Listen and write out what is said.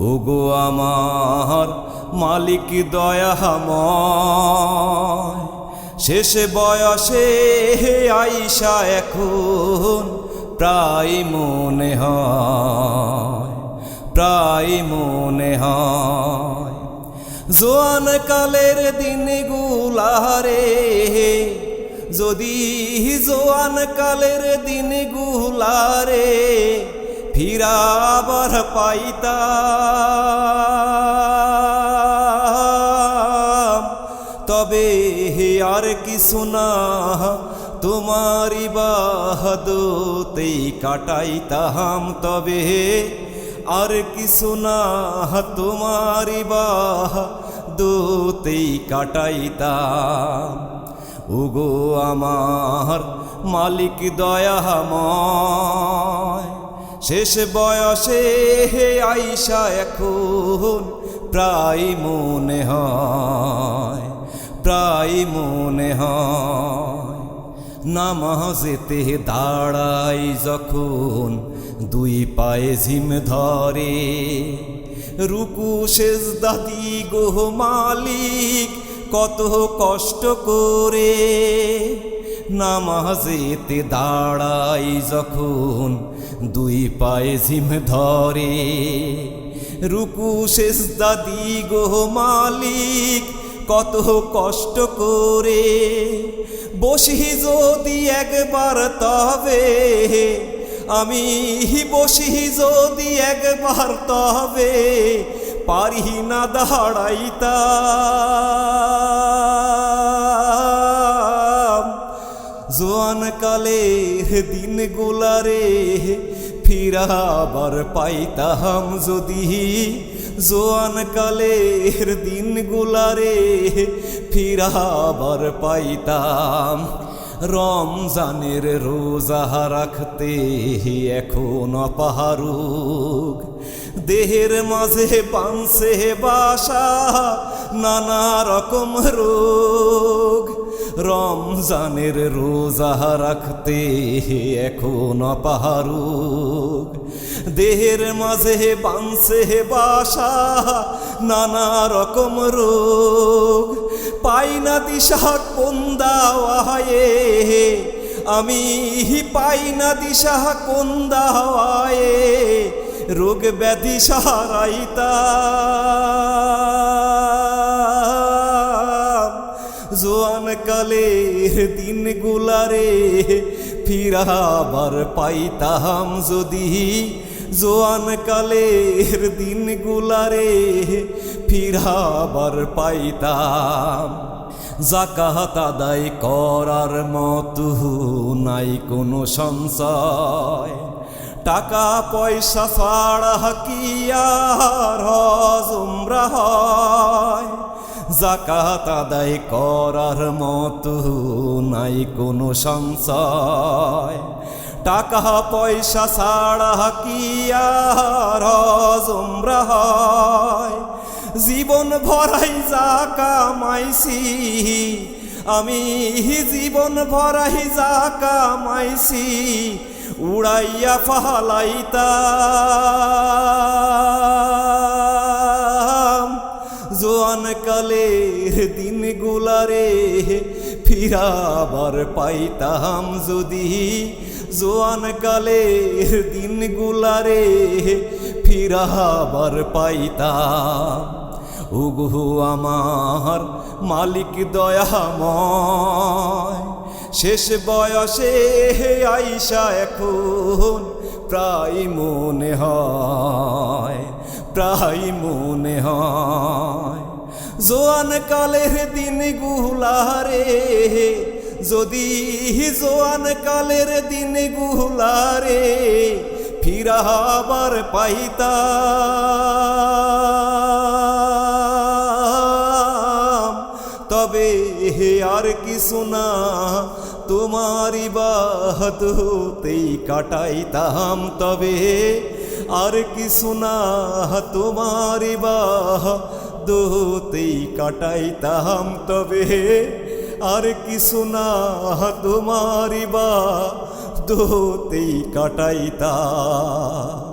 ওগো আমার মালিক দয়াময়, শেষ বয়সে আইসা এখন প্রায় মনে হয়, প্রায় মনে হয় জোয়ান কালের দিনগুলারে, যদি জোয়ান কালের দিনগুলারে ফিরাবার পাইতাম, তবে আর কিছু না তোমারি বাহাদুতেই কাটাইতাম, তবে আর কিছু না তোমারি বাহাদুতেই কাটাইতাম। ওগো আমার মালিক দয়াময়, শেষ বয়সে আইসা এখন প্রায় মনে হয়, প্রায় মনে হয় নামাজেতে দাঁড়াই যখন দুই পায়ে ঝিম ধরে, রুকু সেজদা দি গো মালিক কত কষ্ট করে, নামাজেতে দাঁড়াই যখন দুই পায়ে ঝিম ধরে, রুকু সেজদা দি গো মালিক কত কষ্ট করে, বসি যদি একবার তবে আমি, বসি যদি একবার তবে পারি না দাঁড়াইতাম। জোয়ান কালের দিনগুলারে ফিরাবার পাইতাম যদি, জোয়ান কালের দিনগুলারে ফিরাবার পাইতাম। রমজানের রোজা রাখতে এখন অপারগ, দেহের মাঝে বাঁধছে বাসা নানা রকম রোগ, রমজানের রোজা রাখতে এখন অপারগ, দেহের মাঝে বাঁধছে বাসা নানা রকম রোগ, পাই না দিশা কোন দাওয়ায়ে আমি, পাই না দিশা কোন দাওয়ায়ে রোগ ব্যাধি সারাইতাম। জোয়ান কালের দিনগুলারে ফিরাবার পাইতাম যদি, জোয়ান কালের দিনগুলারে ফিরাবার পাইতাম। যাকাত আদায় করার মতো নাই কোনো সঞ্চয়, টাকা পয়সা ছাড়া কি আর হজ উমরা হয়, যাকাত আদায় করার মতো নাই কোনো সঞ্চয়, টাকা পয়সা ছাড়া কি আর হজ উমরা হয়। জীবন ভরাই যা কামাইছি আমি, জীবন ভরাই যা কামাইছি উড়াইয়া ফালাইতাম। জোয়ান কালের দিনগুলারে ফিরাবার পাইতাম যদি, জোয়ান কালের দিনগুলারে ফিরাবার পাইতাম। ওগো আমার মালিক দয়াময়, শেষ বয়সে আইসা এখন প্রায় মনে হয়, প্রায় মনে হয় জোয়ান কালের দিনগুলারে, যদি জোয়ান কালের দিনগুলারে ফিরাবার পাইতাম, তবে আর কিছু না তোমারি বাহাদুতেই কাটাইতাম, তবে আর কিছু না তোমারি বাহাদুতেই কাটাইতাম, তবে আর কিছু না তোমারি বাহাদুতেই কাটাইতাম।